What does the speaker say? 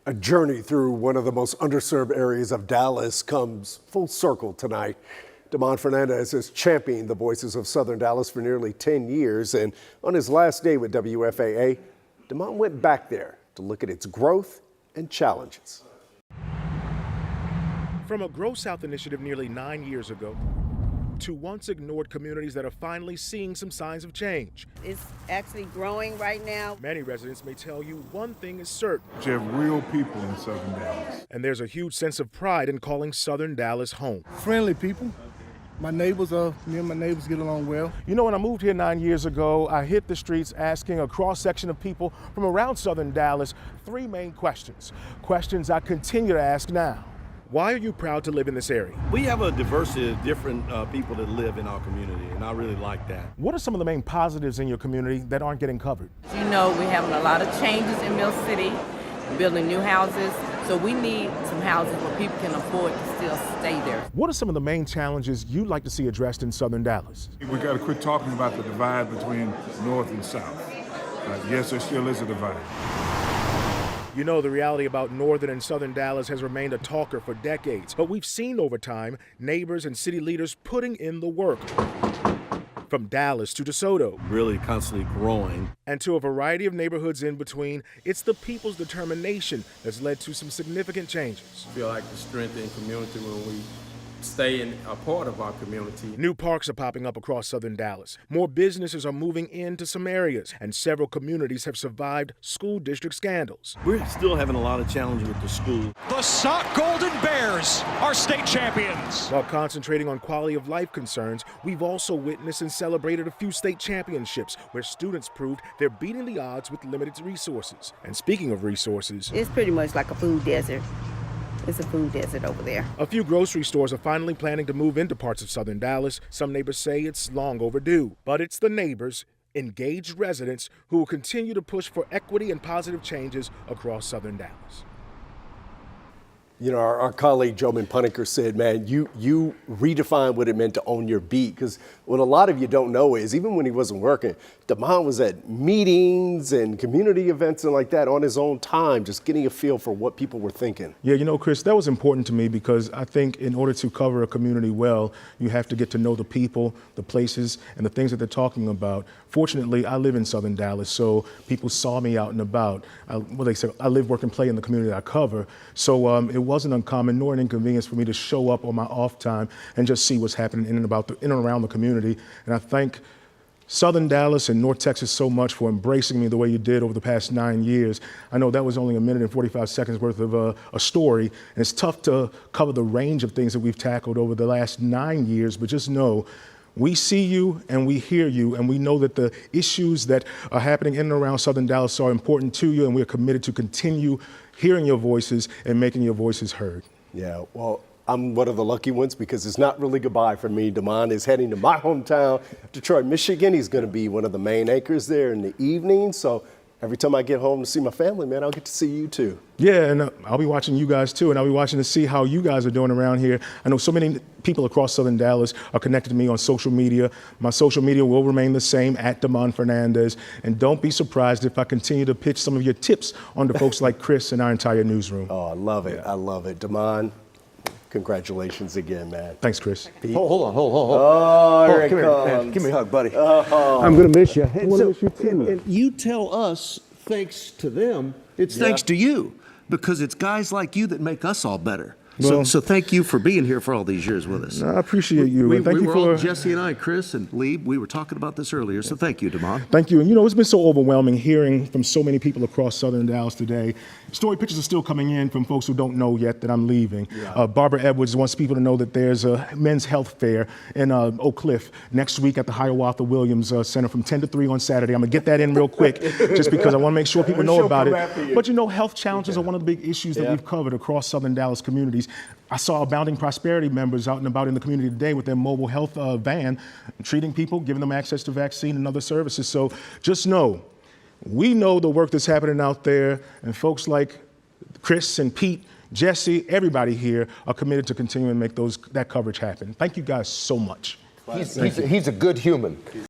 A journey through one of the most underserved areas of Dallas comes full circle tonight. Fernandez has championed the voices of Southern Dallas for nearly 10 years, and on his last day with WFAA, went back there to look at its growth and challenges. From a Grow South initiative nearly 9 years ago to once ignored communities that are finally seeing some signs of change. It's actually growing right now. Many residents may tell you one thing is certain. You have real people in Southern Dallas. And there's a huge sense of pride in calling Southern Dallas home. Friendly people. Me and my neighbors get along well. You know, when I moved here 9 years ago, I hit the streets asking a cross-section of people from around Southern Dallas 3 main questions. Questions I continue to ask now. Why are you proud to live in this area? We have a diversity of different people that live in our community, and I really like that. What are some of the main positives in your community that aren't getting covered? You know, we're having a lot of changes in Mill City, building new houses, so we need some houses where people can afford to still stay there. What are some of the main challenges you'd like to see addressed in Southern Dallas? We got to quit talking about the divide between North and South. Yes, there still is a divide. You know, the reality about Northern and Southern Dallas has remained a talker for decades, but we've seen over time neighbors and city leaders putting in the work. From Dallas to DeSoto. Really constantly growing. And to a variety of neighborhoods in between, it's the people's determination that's led to some significant changes. I feel like the strength in community when we stay in a part of our community. New parks are popping up across Southern Dallas. More businesses are moving into some areas, and several communities have survived school district scandals. We're still having a lot of challenges with the school. The Sock Golden Bears are state champions. While concentrating on quality of life concerns, we've also witnessed and celebrated a few state championships where students proved they're beating the odds with limited resources. And speaking of resources, It's pretty much like a food desert. It's a food desert over there. a few grocery stores are finally planning to move into parts of Southern Dallas. Some neighbors say it's long overdue, but it's the neighbors, engaged residents, who will continue to push for equity and positive changes across Southern Dallas. You know, our colleague Joman Puneker said, man, you redefined what it meant to own your beat, because what a lot of you don't know is even when he wasn't working, Damon was at meetings and community events and like that on his own time, just getting a feel for what people were thinking. Yeah, you know, Chris, that was important to me because I think in order to cover a community well, you have to get to know the people, the places, and the things that they're talking about. Fortunately, I live in Southern Dallas, so people saw me out and about. I live, work, and play in the community that I cover, so it wasn't uncommon nor an inconvenience for me to show up on my off time and just see what's happening in and around the community. And I thank Southern Dallas and North Texas so much for embracing me the way you did over the past 9 years. I know that was only 1 minute and 45 seconds worth of a story, and it's tough to cover the range of things that we've tackled over the last 9 years, but just know we see you and we hear you, and we know that the issues that are happening in and around Southern Dallas are important to you, and we're committed to continue hearing your voices and making your voices heard. Yeah, well, I'm one of the lucky ones because it's not really goodbye for me. Damon is heading to my hometown, Detroit, Michigan. He's going to be one of the main anchors there in the evening. So every time I get home to see my family, man, I'll get to see you too. Yeah, and I'll be watching you guys too, and I'll be watching to see how you guys are doing around here. I know so many people across Southern Dallas are connected to me on social media. My social media will remain the same, at Damon Fernandez. And don't be surprised if I continue to pitch some of your tips onto folks like Chris and our entire newsroom. Oh, I love it. I love it. Damon, congratulations again, man. Thanks, Chris. Hold on. Oh, here it Come here, comes. man. Give me a hug, buddy. I'm going to miss you. And so, and you tell us, thanks to them, it's thanks to you, because it's guys like you that make us all better. Well, so thank you for being here for all these years with us. I appreciate you. And thank you were for all, Jesse and I, Chris and Lee, we were talking about this earlier, so thank you, Damon. Thank you. And you know, it's been so overwhelming hearing from so many people across Southern Dallas today. Story pictures are still coming in from folks who don't know yet that I'm leaving. Yeah. Barbara Edwards wants people to know that there's a men's health fair in Oak Cliff next week at the Hiawatha Williams Center from 10 to 3 on Saturday. I'm going to get that in real quick just because I want to make sure people know about it. But you know, health challenges are one of the big issues that we've covered across Southern Dallas communities. I saw Abounding Prosperity members out and about in the community today with their mobile health van, treating people, giving them access to vaccine and other services. So just know, we know the work that's happening out there, and folks like Chris and Pete, Jesse, everybody here are committed to continuing to make that coverage happen. Thank you guys so much. He's a good human.